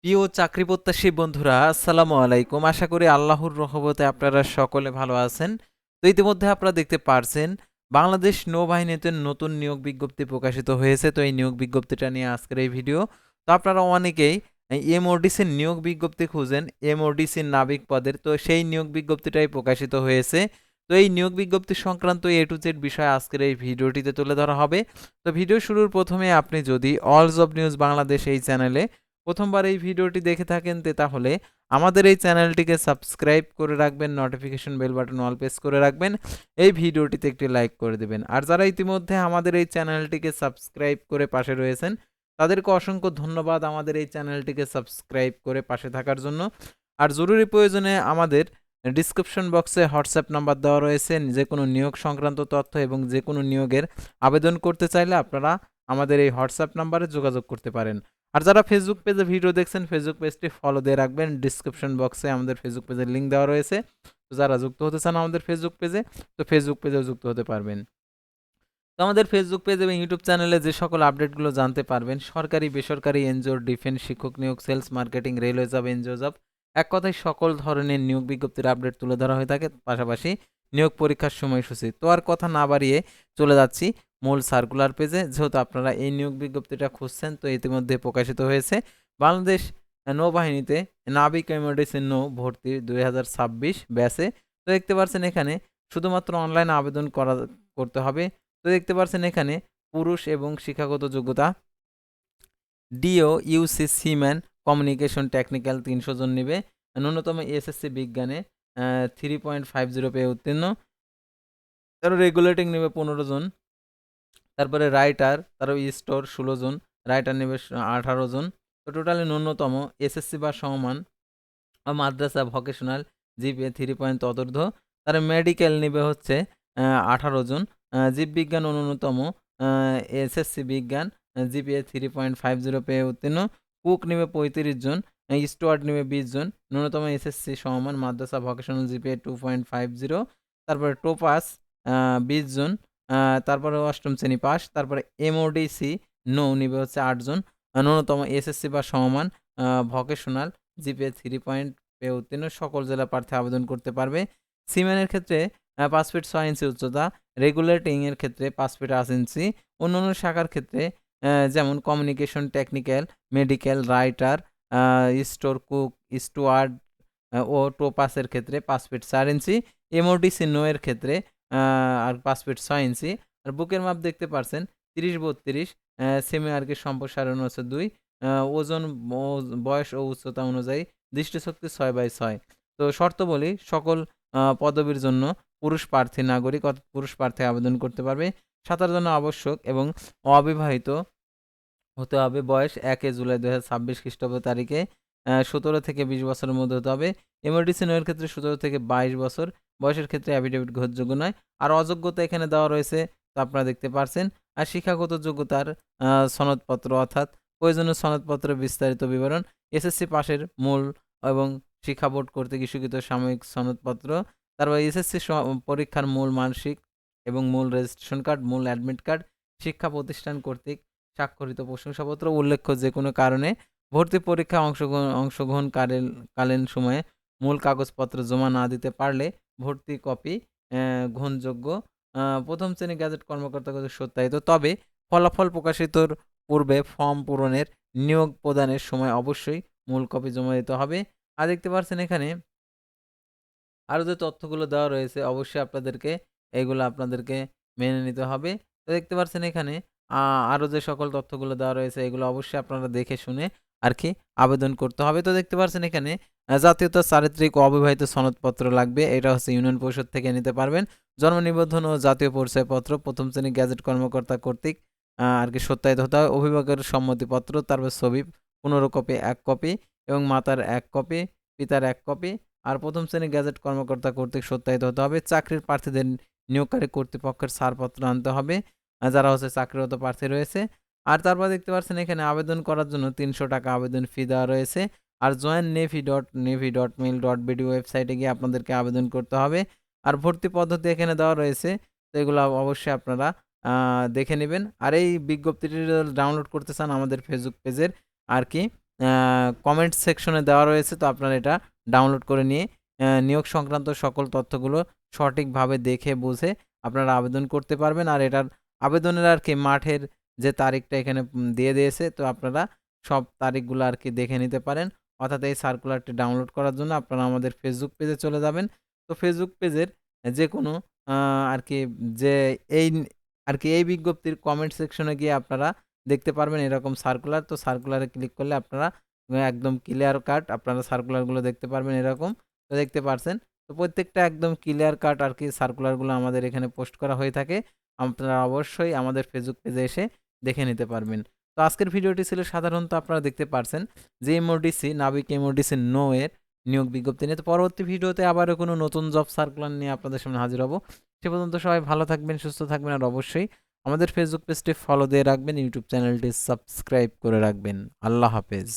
প্রিয় চাকরি প্রত্যাশী বন্ধুরা, আসসালামু আলাইকুম। আশা করি আল্লাহর রহমতে আপনারা সকলে ভালো আছেন। তো ইতিমধ্যে আপনারা দেখতে পারছেন বাংলাদেশ নৌবাহিনীতে নতুন নিয়োগ বিজ্ঞপ্তি প্রকাশিত হয়েছে। তো এই নিয়োগ বিজ্ঞপ্তিটা নিয়ে আজকের এই ভিডিও। তো আপনারা অনেকেই এমওডিসির নিয়োগ বিজ্ঞপ্তি খুঁজেন, এমওডিসির নাবিক পদের। তো সেই নিয়োগ বিজ্ঞপ্তিটাই প্রকাশিত হয়েছে। তো এই নিয়োগ বিজ্ঞপ্তি সংক্রান্ত এ টু জেড বিষয় আজকের এই ভিডিওটিতে তুলে ধরা হবে। তো ভিডিও শুরুর প্রথমে আপনি যদি অল জব নিউজ বাংলাদেশ এই চ্যানেলে প্রথমবার এই ভিডিওটি দেখে থাকেন তাহলে আমাদের এই চ্যানেলটিকে সাবস্ক্রাইব করে রাখবেন, notification bell button all press করে রাখবেন, এই ভিডিওটিতে একটি লাইক করে দেবেন। আর যারা ইতিমধ্যে আমাদের এই চ্যানেলটিকে সাবস্ক্রাইব করে পাশে রয়েছেন তাদেরকে অসংখ্য ধন্যবাদ আমাদের এই চ্যানেলটিকে সাবস্ক্রাইব করে পাশে থাকার জন্য। আর জরুরি প্রয়োজনে আমাদের ডিসক্রিপশন বক্সে হোয়াটসঅ্যাপ নাম্বার দেওয়া রয়েছে। যে কোনো নিয়োগ সংক্রান্ত তথ্য এবং যে কোনো নিয়োগের আবেদন করতে চাইলে আপনারা আমাদের এই হোয়াটসঅ্যাপ নাম্বারে যোগাযোগ করতে পারেন। আর যারা ফেসবুক পেজে ভিডিও দেখছেন ফেসবুক পেজটি ফলো দিয়ে রাখবেন। ডিসক্রিপশন বক্সে আমাদের ফেসবুক পেজের লিঙ্ক দেওয়া রয়েছে। তো যারা যুক্ত হতে চান আমাদের ফেসবুক পেজে, তো ফেসবুক পেজেও যুক্ত হতে পারবেন। তো আমাদের ফেসবুক পেজ এবং ইউটিউব চ্যানেলে যে সকল আপডেটগুলো জানতে পারবেন, সরকারি বেসরকারি এনজিও, ডিফেন্স, শিক্ষক নিয়োগ, sales, marketing, railway job, NGO job, এক কথায় সকল ধরনের নিয়োগ বিজ্ঞপ্তির আপডেট তুলে ধরা হয়ে থাকে। পাশাপাশি নিয়োগ পরীক্ষার সময়সূচি। তো আর কথা না বাড়িয়ে চলে যাচ্ছি মূল সার্কুলার পেজে। যেহেতু আপনারা এই নিয়োগ বিজ্ঞপ্তিটা খুঁজছেন, তো ইতিমধ্যে প্রকাশিত হয়েছে বাংলাদেশ নৌবাহিনীতে নাবিক এমার্জেন্সি নৌ ভর্তি 2026 ব্যাচে। তো দেখতে পাচ্ছেন এখানে শুধুমাত্র অনলাইনে আবেদন করতে হবে। তো দেখতে পাচ্ছেন এখানে পুরুষ এবং শিক্ষাগত যোগ্যতা ডিও, ইউসি, সিম্যান, কমিউনিকেশন, টেকনিক্যাল 300 জন নেবে। ন্যূনতম এসএসসি বিজ্ঞানে 3.50 পেয়ে উত্তীর্ণ। তারপর রেগুলেটিং নেবে 15 জন। তারপরে রাইটার, তারপর স্টোর 16 জন, রাইটার নেবে 18 জন। তো টোটালি ন্যূনতম এসএসসি বা সমমান মাদ্রাসা ভোকেশনাল জিপিএ 3 পয়েন্ট ততোর্ধ্ব। তার মেডিকেল নেবে হচ্ছে 18 জন। জীববিজ্ঞান ন্যূনতম এসএসসি বিজ্ঞান জিপিএ 3.50 পেয়ে উত্তীর্ণ। কুক নেবে 35 জন, স্টুয়ার্ড নেবে 20 জন। ন্যূনতম এসএসসি সমমান মাদ্রাসা ভোকেশনাল জিপিএ 2.50। তারপরে টোপাস 20 জন। তারপরে অষ্টম শ্রেণী পাস। তারপরে এমওডিসি নৌ নিবে হচ্ছে 8 জন। ন্যূনতম এসএসসি বা সমমান ভোকেশনাল জিপিএ 3 পয়েন্ট পেয়ে উত্তীর্ণ। সকল জেলা প্রার্থী আবেদন করতে পারবে। সিমেনের ক্ষেত্রে 5 ফিট 6 ইঞ্চি উচ্চতা, রেগুলেটিং এর ক্ষেত্রে 5 ফিট 8 ইঞ্চি, অন্যান্য শাখার ক্ষেত্রে যেমন communication, technical, medical, writer, store cook, steward ও টোপাসের ক্ষেত্রে 5 ফিট 4 ইঞ্চি, এমওডিসি নো এর ক্ষেত্রে আর 5 ফিট 6 ইঞ্চি। আর বুকের মাপ দেখতে পারছেন 30-32, সেমি আর্কের সম্প্রসারণ হচ্ছে 2, ওজন, বয়স ও উচ্চতা অনুযায়ী দৃষ্টিশক্তি 6/6। তো শর্ত বলি, সকল পদবীর জন্য পুরুষ প্রার্থী নাগরিক অর্থাৎ পুরুষ প্রার্থী আবেদন করতে পারবে। সাঁতার জন্য আবশ্যক এবং অবিবাহিত হতে হবে। বয়স 1 জুলাই 2026 খ্রিস্টাব্দ তারিখে 17 থেকে 20 বছরের মধ্যে হতে হবে। এমআরটিসি নয়ের ক্ষেত্রে 17 থেকে 22 বছর। বয়সের ক্ষেত্রে অ্যাফিডেভিট গ্রহণযোগ্য নয়। আর অযোগ্যতা এখানে দেওয়া রয়েছে, তো আপনারা দেখতে পারছেন। আর শিক্ষাগত যোগ্যতার সনদপত্র অর্থাৎ প্রয়োজনীয় সনদপত্রের বিস্তারিত বিবরণ, এসএসসি পাশের মূল এবং শিক্ষা বোর্ড কর্তৃক ইস্যুকৃত সাময়িক সনদপত্র, তারপর এসএসসি পরীক্ষার মূল মানসিক এবং মূল রেজিস্ট্রেশন কার্ড, মূল অ্যাডমিট কার্ড, শিক্ষা প্রতিষ্ঠান কর্তৃক স্বাক্ষরিত প্রশংসাপত্র। উল্লেখ্য যে কোনো কারণে ভর্তি পরীক্ষায় অংশগ্রহণকালীন সময়ে মূল কাগজপত্র জমা না দিতে পারলে ভর্তি কপি গ্রহণযোগ্য। প্রথম শ্রেণী গ্যাজেট কর্মকর্তা কর্তৃক সত্যায়িত। তবে ফলাফল প্রকাশিতর পূর্বে ফর্ম পূরণের নিয়োগ প্রদানের সময় অবশ্যই মূল কপি জমা দিতে হবে। আর দেখতে পাচ্ছেন এখানে আরও যে তথ্যগুলো দেওয়া রয়েছে অবশ্যই আপনাদেরকে মেনে নিতে হবে। তো দেখতে পাচ্ছেন এখানে আরও যে সকল তথ্যগুলো দেওয়া রয়েছে এগুলো অবশ্যই আপনারা দেখে শুনে আরকি আবেদন করতে হবে। তো দেখতে পাচ্ছেন এখানে জাতীয়তা, চারিত্রিক ও অবিবাহিত সনদপত্র লাগবে। এটা হচ্ছে ইউনিয়ন পরিষদ থেকে নিতে পারবেন। জন্ম নিবন্ধন ও জাতীয় পরিচয়পত্র প্রথম শ্রেণী গ্যাজেট কর্মকর্তা কর্তৃক আরকি সত্যায়িত হতে হবে। অভিভাবকের সম্মতিপত্র, তারপর ছবি 15 কপি 1 কপি এবং মাতার 1 কপি, পিতার 1 কপি। আর প্রথম শ্রেণীর গ্যাজেট কর্মকর্তা কর্তৃক সত্যায়িত হতে হবে। চাকরির প্রার্থীদের নিয়োগকারী কর্তৃপক্ষের ছাড়পত্র আনতে হবে যারা হচ্ছে চাকরিরত প্রার্থী রয়েছে। আর তারপর দেখতে পাচ্ছেন এখানে আবেদন করার জন্য 300 টাকা আবেদন ফি দেওয়া রয়েছে। আর join.navy.mil.bd ওয়েবসাইটে গিয়ে আপনাদেরকে আবেদন করতে হবে। আর ভর্তি পদ্ধতি এখানে দেওয়া রয়েছে, তো এগুলো অবশ্যই আপনারা দেখে নেবেন। আর এই বিজ্ঞপ্তিটি ডাউনলোড করতে চান আমাদের ফেসবুক পেজের আর কি কমেন্ট সেকশনে দেওয়া রয়েছে, তো আপনারা এটা ডাউনলোড করে নিয়ে নিয়োগ সংক্রান্ত সকল তথ্যগুলো সঠিকভাবে দেখে বুঝে আপনারা আবেদন করতে পারবেন। আর এটার আবেদনের আর কি মাঠের যে তারিখটা এখানে দিয়ে দিয়েছে, তো আপনারা সব তারিখগুলো আর কি দেখে নিতে পারেন। অর্থাৎ এই সার্কুলারটি ডাউনলোড করার জন্য আপনারা আমাদের ফেসবুক পেজে চলে যাবেন। তো ফেসবুক পেজের যে কোনো আর কি যে এই আর কি এই বিজ্ঞপ্তির কমেন্ট সেকশনে গিয়ে আপনারা দেখতে পারবেন এরকম সার্কুলার। তো সার্কুলারে ক্লিক করলে আপনারা একদম ক্লিয়ার কাট আপনারা সার্কুলারগুলো দেখতে পারবেন এরকম। তো দেখতে পারছেন, তো প্রত্যেকটা একদম ক্লিয়ার কাট আর কি সার্কুলারগুলো আমাদের এখানে পোস্ট করা হয়ে থাকে। আপনারা অবশ্যই আমাদের ফেসবুক পেজে এসে দেখে নিতে পারবেন। তো আজকের ভিডিওটি ছিল সাধারণত আপনারা দেখতে পারছেন যে এমওডিসি নাবিক এমওডিসি নো এর নিয়োগ বিজ্ঞপ্তি নিয়ে। তো পরবর্তী ভিডিওতে আবারও কোনো নতুন জব সার্কুলার নিয়ে আপনাদের সামনে হাজির হব। সে পর্যন্ত সবাই ভালো থাকবেন, সুস্থ থাকবেন, আর অবশ্যই আমাদের ফেসবুক পেজটি ফলো দিয়ে রাখবেন, ইউটিউব চ্যানেলটি সাবস্ক্রাইব করে রাখবেন। আল্লাহ হাফেজ।